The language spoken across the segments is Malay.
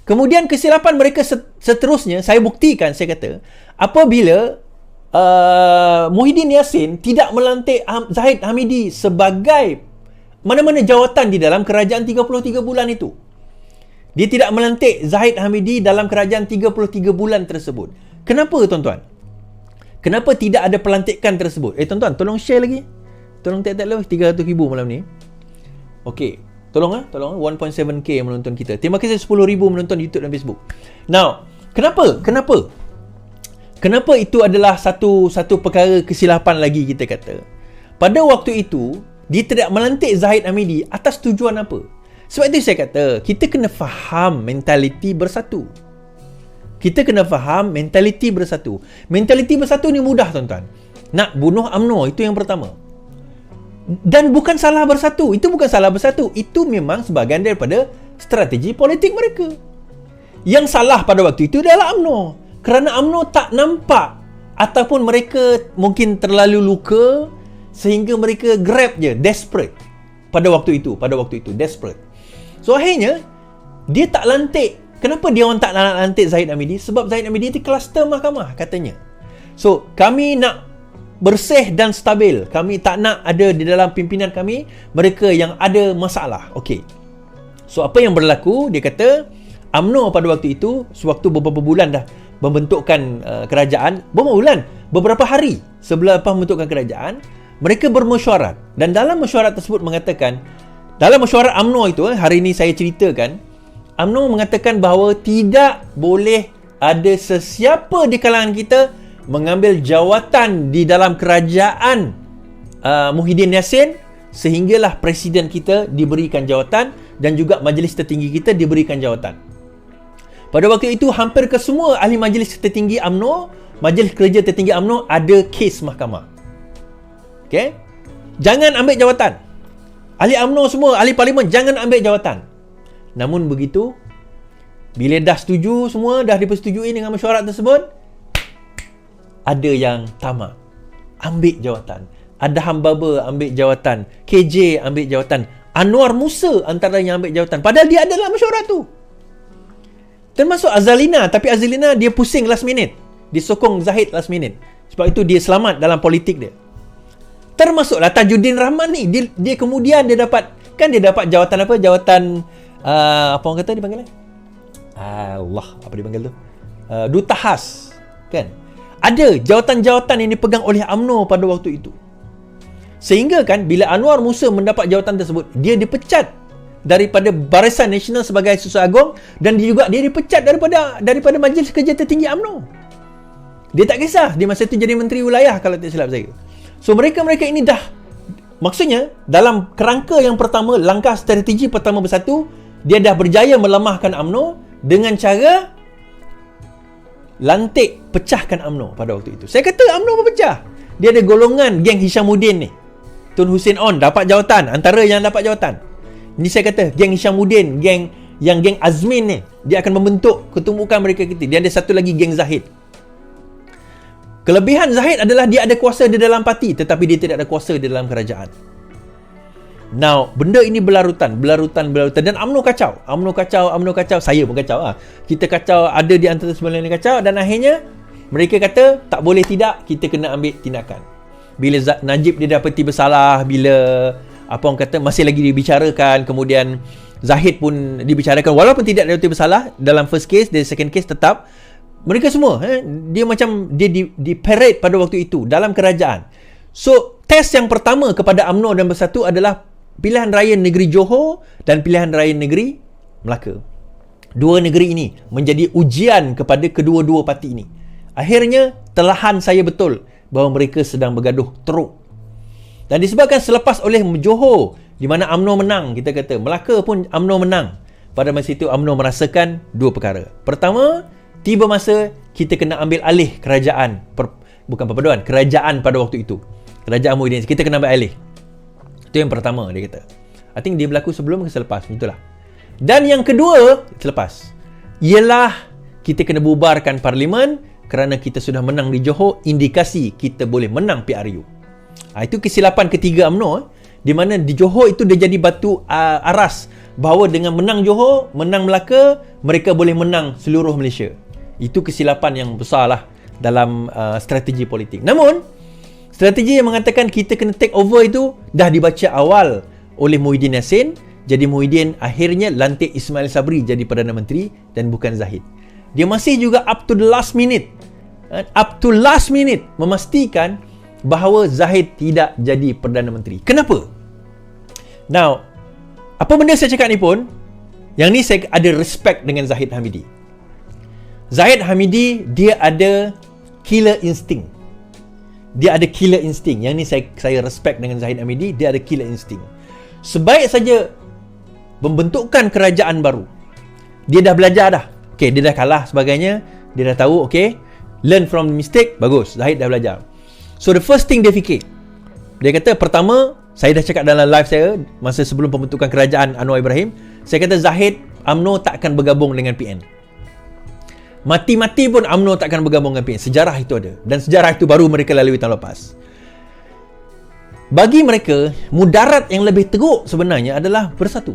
Kemudian kesilapan mereka seterusnya, saya buktikan, saya kata, apabila Muhyiddin Yassin tidak melantik Zahid Hamidi sebagai mana-mana jawatan di dalam kerajaan 33 bulan itu. Dia tidak melantik Zahid Hamidi dalam kerajaan 33 bulan tersebut. Kenapa, tuan-tuan? Kenapa tidak ada pelantikan tersebut? Tuan-tuan, tolong share lagi. Tolong tag-tag lah 300,000 malam ni. Okey. Tolong 1.7k menonton kita. Terima kasih 10,000 menonton YouTube dan Facebook. Now, Kenapa itu adalah satu perkara kesilapan lagi kita kata? Pada waktu itu, dia tidak melantik Zahid Hamidi atas tujuan apa? Sebab itu saya kata, kita kena faham mentaliti bersatu. Mentaliti bersatu ni mudah, tuan-tuan. Nak bunuh UMNO, itu yang pertama. Dan bukan salah bersatu. Itu memang sebahagian daripada strategi politik mereka. Yang salah pada waktu itu adalah UMNO. Kerana UMNO tak nampak ataupun mereka mungkin terlalu luka sehingga mereka grab je, desperate pada waktu itu, desperate. So akhirnya dia tak lantik. Kenapa dia orang tak nak lantik Zahid Hamidi? Sebab Zahid Hamidi itu kluster mahkamah katanya. So kami nak bersih dan stabil. Kami tak nak ada di dalam pimpinan kami mereka yang ada masalah. Okey. So apa yang berlaku? Dia kata UMNO pada waktu itu, sewaktu beberapa bulan dah membentukkan kerajaan, beberapa hari sebelum membentukkan kerajaan, mereka bermesyuarat. Dan dalam mesyuarat tersebut mengatakan, dalam mesyuarat UMNO itu, hari ini saya ceritakan, UMNO mengatakan bahawa tidak boleh ada sesiapa di kalangan kita mengambil jawatan di dalam kerajaan Muhyiddin Yassin sehinggalah presiden kita diberikan jawatan dan juga majlis tertinggi kita diberikan jawatan. Pada waktu itu, hampir kesemua ahli majlis tertinggi UMNO, majlis kerja tertinggi UMNO ada kes mahkamah. Okay? Jangan ambil jawatan. Ahli UMNO semua, ahli parlimen, jangan ambil jawatan. Namun begitu, bila dah setuju semua, dah dipersetujui dengan mesyuarat tersebut, ada yang tamak, ambil jawatan. Adham Baba ambil jawatan, KJ ambil jawatan, Anwar Musa antara yang ambil jawatan. Padahal dia adalah mesyuarat tu. Termasuk Azalina, tapi Azalina dia pusing last minute. Dia sokong Zahid last minute. Sebab itu dia selamat dalam politik dia. Termasuklah Tajuddin Rahman ni. Dia kemudian dia dapat jawatan apa? Jawatan apa orang kata dipanggil? Allah, apa dipanggil tu? Duta khas. Kan? Ada jawatan-jawatan yang dipegang oleh UMNO pada waktu itu. Sehingga kan bila Anwar Musa mendapat jawatan tersebut, dia dipecat daripada Barisan Nasional sebagai Susah Agung dan dia dipecat daripada Majlis Kerja Tertinggi UMNO. Dia tak kisah, dia masa itu jadi menteri wilayah kalau tak silap saya. So mereka ini dah, maksudnya dalam kerangka yang pertama, langkah strategi pertama bersatu, dia dah berjaya melemahkan UMNO dengan cara lantik, pecahkan UMNO pada waktu itu. Saya kata UMNO berpecah. Dia ada golongan geng Hishamuddin ni. Tun Hussein On dapat jawatan, antara yang dapat jawatan. Ini saya kata, geng Hishamuddin, geng Azmin ni, dia akan membentuk ketumbukan mereka kita. Dia ada satu lagi geng Zahid. Kelebihan Zahid adalah dia ada kuasa di dalam parti, tetapi dia tidak ada kuasa di dalam kerajaan. Now, benda ini berlarutan. Dan UMNO kacau. Saya pun kacau lah. Kita kacau, ada di antara sembilan yang kacau. Dan akhirnya, mereka kata, tak boleh tidak, kita kena ambil tindakan. Bila Najib dia dapati bersalah, bila apa orang kata masih lagi dibicarakan, kemudian Zahid pun dibicarakan walaupun tidak dapati bersalah dalam first case, dan second case tetap mereka semua dia macam dia di parade pada waktu itu dalam kerajaan. So test yang pertama kepada UMNO dan Bersatu adalah pilihan raya negeri Johor dan pilihan raya negeri Melaka. Dua negeri ini menjadi ujian kepada kedua-dua parti ini. Akhirnya telahan saya betul bahawa mereka sedang bergaduh teruk. Dan disebabkan selepas oleh Johor, di mana UMNO menang, kita kata Melaka pun UMNO menang. Pada masa itu UMNO merasakan dua perkara. Pertama, tiba masa kita kena ambil alih kerajaan, bukan perpaduan, kerajaan pada waktu itu. Kerajaan Muhyiddin, kita kena ambil alih. Itu yang pertama dia kata. I think dia berlaku sebelum ke selepas, itulah. Dan yang kedua, selepas, ialah kita kena bubarkan parlimen kerana kita sudah menang di Johor, indikasi kita boleh menang PRU. Itu kesilapan ketiga UMNO, di mana di Johor itu dia jadi batu aras bahawa dengan menang Johor, menang Melaka, mereka boleh menang seluruh Malaysia. Itu kesilapan yang besar lah dalam strategi politik. Namun, strategi yang mengatakan kita kena take over itu dah dibaca awal oleh Muhyiddin Yassin. Jadi Muhyiddin akhirnya lantik Ismail Sabri jadi Perdana Menteri dan bukan Zahid. Dia masih juga up to last minute memastikan bahawa Zahid tidak jadi Perdana Menteri. Kenapa? Now, apa benda saya cakap ni pun, yang ni saya ada respect dengan Zahid Hamidi. Zahid Hamidi, dia ada killer instinct. Yang ni saya respect dengan Zahid Hamidi, dia ada killer instinct. Sebaik saja pembentukan kerajaan baru, dia dah belajar dah. Okay, dia dah kalah sebagainya, dia dah tahu, okay, learn from mistake, bagus, Zahid dah belajar. So the first thing dia fikir, dia kata pertama, saya dah cakap dalam live saya masa sebelum pembentukan kerajaan Anwar Ibrahim, saya kata Zahid, UMNO tak akan bergabung dengan PN. Mati-mati pun UMNO tak akan bergabung dengan PN. Sejarah itu ada, dan sejarah itu baru mereka lalui tahun lepas. Bagi mereka, mudarat yang lebih teruk sebenarnya adalah bersatu.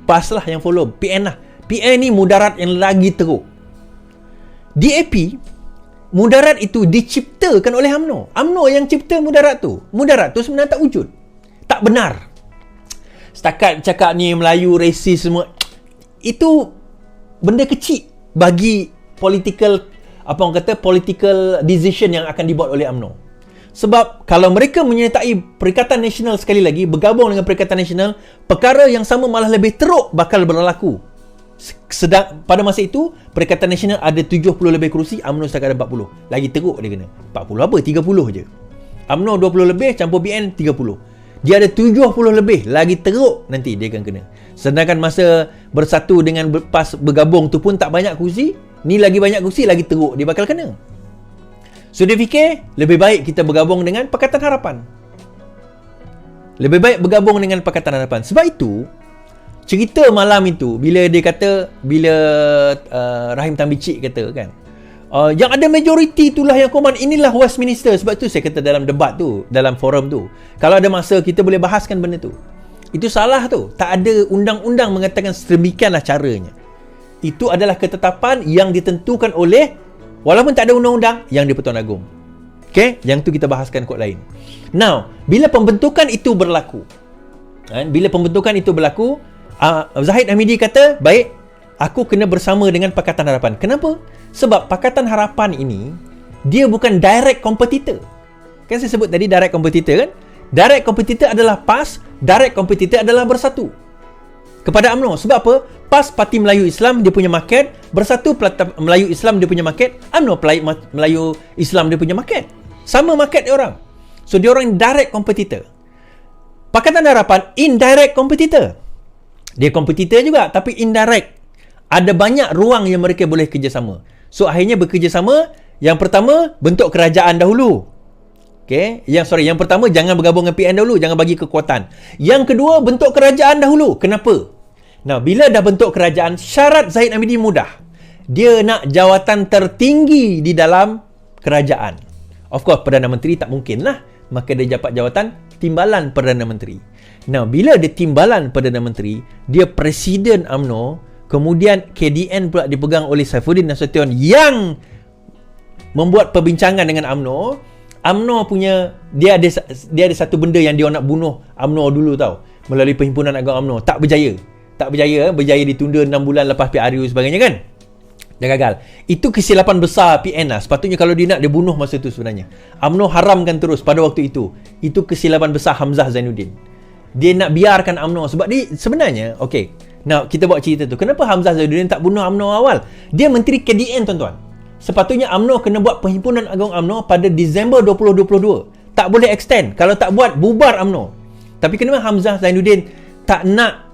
PAS lah yang follow, PN lah. PN ni mudarat yang lagi teruk. DAP, mudarat itu diciptakan oleh UMNO. UMNO yang cipta mudarat tu. Mudarat tu sebenarnya tak wujud. Tak benar. Setakat cakap ni Melayu, rasis semua, itu benda kecil bagi political decision yang akan dibuat oleh UMNO. Sebab kalau mereka menyertai Perikatan Nasional sekali lagi, bergabung dengan Perikatan Nasional, perkara yang sama malah lebih teruk bakal berlaku. Sedang pada masa itu Perikatan Nasional ada 70 lebih kerusi, UMNO setakat ada 40. Lagi teruk dia kena. 40 apa? 30 je. UMNO 20 lebih campur BN 30. Dia ada 70 lebih, lagi teruk nanti dia akan kena. Sedangkan masa bersatu dengan PAS bergabung tu pun tak banyak kerusi, ni lagi banyak kerusi, lagi teruk dia bakal kena. So dia fikir, lebih baik kita bergabung dengan Pakatan Harapan. Lebih baik bergabung dengan Pakatan Harapan. Sebab itu, cerita malam itu, bila Rahim Tambicik kata kan, yang ada majoriti itulah yang koman, inilah Westminster. Sebab tu saya kata dalam debat tu, dalam forum tu, kalau ada masa kita boleh bahaskan benda tu. Itu salah tu. Tak ada undang-undang mengatakan sedemikianlah caranya. Itu adalah ketetapan yang ditentukan oleh, walaupun tak ada undang-undang, yang di-Pertuan Agong. Okay? Yang tu kita bahaskan kod lain. Now, bila pembentukan itu berlaku, Zahid Hamidi kata, baik, aku kena bersama dengan Pakatan Harapan. Kenapa? Sebab Pakatan Harapan ini, dia bukan direct competitor. Kan saya sebut tadi direct competitor kan? Direct competitor adalah PAS, direct competitor adalah Bersatu kepada UMNO. Sebab apa? PAS Parti Melayu Islam dia punya market, Bersatu Melayu Islam dia punya market, UMNO Melayu Islam dia punya market. Sama market dia orang. So dia orang direct competitor. Pakatan Harapan indirect competitor. Dia competitor juga tapi indirect. Ada banyak ruang yang mereka boleh kerjasama. So akhirnya bekerjasama. Yang pertama, bentuk kerajaan dahulu. Okay? Yang pertama, jangan bergabung dengan PN dahulu, jangan bagi kekuatan. Yang kedua, bentuk kerajaan dahulu. Kenapa? Nah, bila dah bentuk kerajaan, syarat Zahid Hamidi mudah. Dia nak jawatan tertinggi di dalam kerajaan. Of course, Perdana Menteri tak mungkin lah. Maka dia dapat jawatan timbalan Perdana Menteri. Nah, bila dia timbalan Perdana Menteri, dia Presiden UMNO, kemudian KDN pula dipegang oleh Saifuddin Nasution yang membuat perbincangan dengan UMNO. UMNO punya, dia ada satu benda yang dia nak bunuh UMNO dulu tau, melalui Perhimpunan Agong UMNO. Tak berjaya, ditunda 6 bulan lepas PRU sebagainya kan. Dia gagal. Itu kesilapan besar PN lah. Sepatutnya kalau dia nak, dia bunuh masa tu sebenarnya. UMNO haramkan terus pada waktu itu. Itu kesilapan besar Hamzah Zainuddin. Dia nak biarkan UMNO sebab dia sebenarnya, okay, now kita buat cerita tu. Kenapa Hamzah Zainuddin tak bunuh UMNO awal? Dia Menteri KDN tuan-tuan. Sepatutnya UMNO kena buat Perhimpunan Agong UMNO pada Disember 2022. Tak boleh extend. Kalau tak buat, bubar UMNO. Tapi kenapa Hamzah Zainuddin tak nak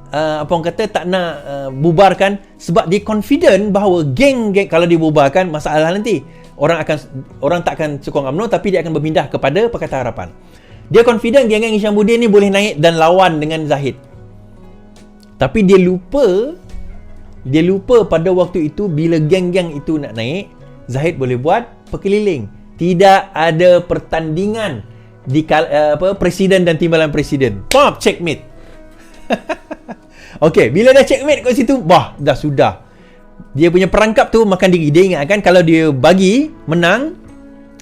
bubarkan? Sebab dia confident bahawa geng kalau dibubarkan, masalah nanti. Orang tak akan sokong UMNO, tapi dia akan berpindah kepada Pakatan Harapan. Dia confident geng-geng Hishamuddin ni boleh naik dan lawan dengan Zahid. Tapi dia lupa pada waktu itu, bila geng-geng itu nak naik, Zahid boleh buat perkeliling. Tidak ada pertandingan di presiden dan timbalan presiden. Pop, checkmate. Okey, bila dah checkmate kat situ, dah sudah. Dia punya perangkap tu makan diri. Dia ingatkan kalau dia bagi menang,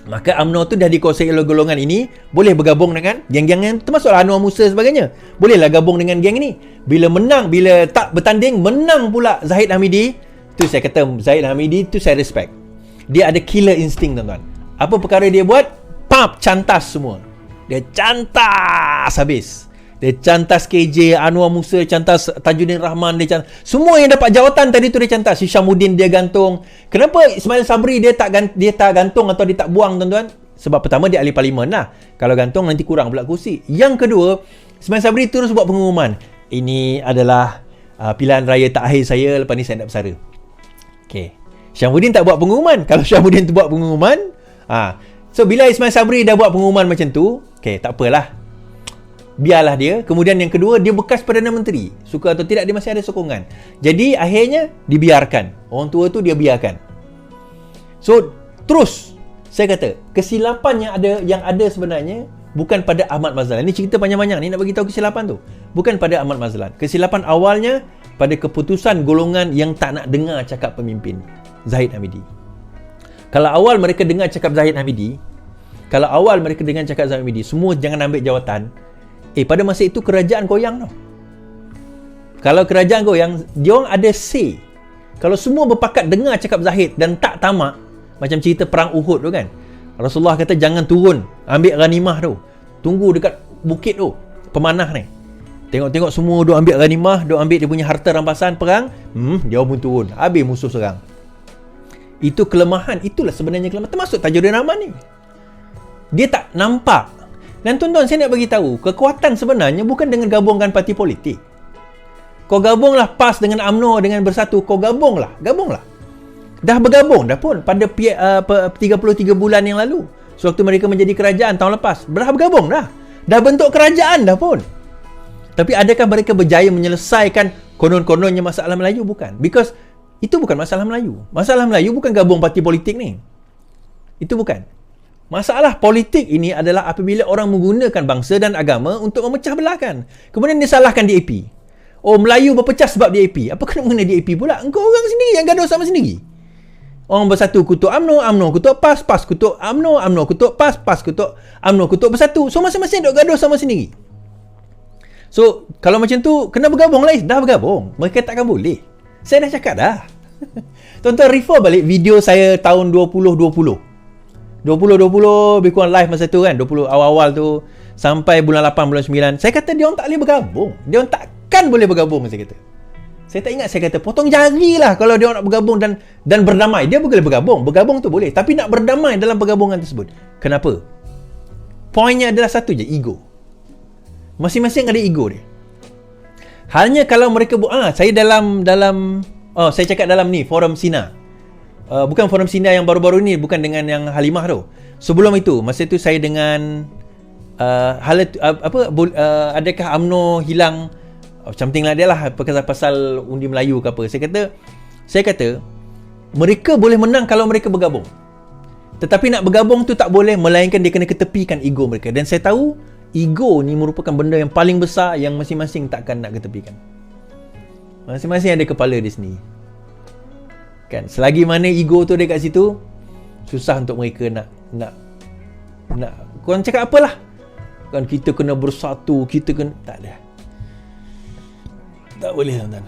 maka UMNO tu dah dikuasai oleh golongan ini, boleh bergabung dengan geng-geng yang termasuklah Anwar Musa sebagainya. Bolehlah gabung dengan geng ini. Bila menang, bila tak bertanding, menang pula Zahid Hamidi, tu saya kata Zahid Hamidi tu saya respect. Dia ada killer instinct, tuan-tuan. Apa perkara dia buat? Cantas semua. Dia cantas habis. Dia cantas KJ, Anwar Musa cantas, Tajuddin Rahman dia cantas. Semua yang dapat jawatan tadi tu dia cantas. Hishamuddin dia gantung. Kenapa Ismail Sabri dia tak gantung atau dia tak buang, tuan-tuan? Sebab pertama dia ahli parlimen lah. Kalau gantung nanti kurang pula kursi. Yang kedua, Ismail Sabri terus buat pengumuman. Ini adalah pilihan raya terakhir saya, lepas ni saya nak bersara. Okay. Hishamuddin tak buat pengumuman. Kalau Hishamuddin tu buat pengumuman, so bila Ismail Sabri dah buat pengumuman macam tu, okay, tak apalah. Biarlah dia. Kemudian yang kedua, dia bekas Perdana Menteri. Suka atau tidak, dia masih ada sokongan. Jadi akhirnya dibiarkan. Orang tua tu dia biarkan. So terus saya kata kesilapan yang ada sebenarnya bukan pada Ahmad Mazlan. Ini cerita panjang-panjang ni nak bagi tahu kesilapan tu. Bukan pada Ahmad Mazlan. Kesilapan awalnya pada keputusan golongan yang tak nak dengar cakap pemimpin Zahid Hamidi. Kalau awal mereka dengar cakap Zahid Hamidi, semua jangan ambil jawatan. Pada masa itu kerajaan goyang tau. Kalau kerajaan goyang, diorang ada say. Kalau semua berpakat dengar cakap Zahid dan tak tamak, macam cerita perang Uhud tu kan, Rasulullah kata jangan turun ambil ghanimah tu, tunggu dekat bukit tu, pemanah ni. Tengok-tengok semua duk ambil ghanimah, duk ambil dia punya harta rampasan perang, dia pun turun, habis musuh serang. Itu kelemahan. Itulah sebenarnya kelemahan. Termasuk Tajuddin Rahman ni, dia tak nampak. Dan tuan-tuan, saya nak bagi tahu, kekuatan sebenarnya bukan dengan gabungkan parti politik. Kau gabunglah PAS dengan UMNO dengan Bersatu, kau gabunglah. Dah bergabung dah pun pada 33 bulan yang lalu. Sewaktu mereka menjadi kerajaan tahun lepas, dah bergabung dah. Dah bentuk kerajaan dah pun. Tapi adakah mereka berjaya menyelesaikan konon-kononnya masalah Melayu? Bukan. Because itu bukan masalah Melayu. Masalah Melayu bukan gabung parti politik ni. Itu bukan. Masalah politik ini adalah apabila orang menggunakan bangsa dan agama untuk memecah belahkan. Kemudian disalahkan DAP. Melayu berpecah sebab DAP. Apa kena mengenai DAP pula? Engkau orang sendiri yang gaduh sama sendiri. Orang Bersatu kutuk UMNO, UMNO kutuk PAS, PAS kutuk UMNO, UMNO kutuk PAS, PAS kutuk UMNO kutuk Bersatu. So masing-masing duk gaduh sama sendiri. So kalau macam tu, kena bergabung lah. Dah bergabung, mereka takkan boleh. Saya dah cakap dah. Tuan-tuan refer balik video saya tahun 2020 lebih kurang live masa tu kan, 20 awal-awal tu sampai bulan 8, bulan 9. Saya kata dia orang tak boleh bergabung. Dia orang takkan boleh bergabung, saya kata. Saya tak ingat saya kata potong jari lah kalau dia orang nak bergabung dan berdamai. Dia boleh bergabung. Bergabung tu boleh, tapi nak berdamai dalam pergabungan tersebut. Kenapa? Poinnya adalah satu je, ego. Masing-masing ada ego dia. Halnya kalau mereka saya saya cakap dalam ni forum Sina. Bukan forum Sina yang baru-baru ni, bukan dengan yang Halimah tu. Sebelum itu, masa tu saya dengan adakah UMNO hilang something like that lah, pasal undi Melayu ke apa. Saya kata mereka boleh menang kalau mereka bergabung. Tetapi nak bergabung tu tak boleh, melainkan dia kena ketepikan ego mereka. Dan saya tahu ego ni merupakan benda yang paling besar yang masing-masing takkan nak ketepikan. Masing-masing ada kepala di sini. Kan, selagi mana ego tu ada kat situ, susah untuk mereka nak korang cakap apalah kan, kita kena bersatu, kita kena, tak ada, tak boleh tuan-tuan.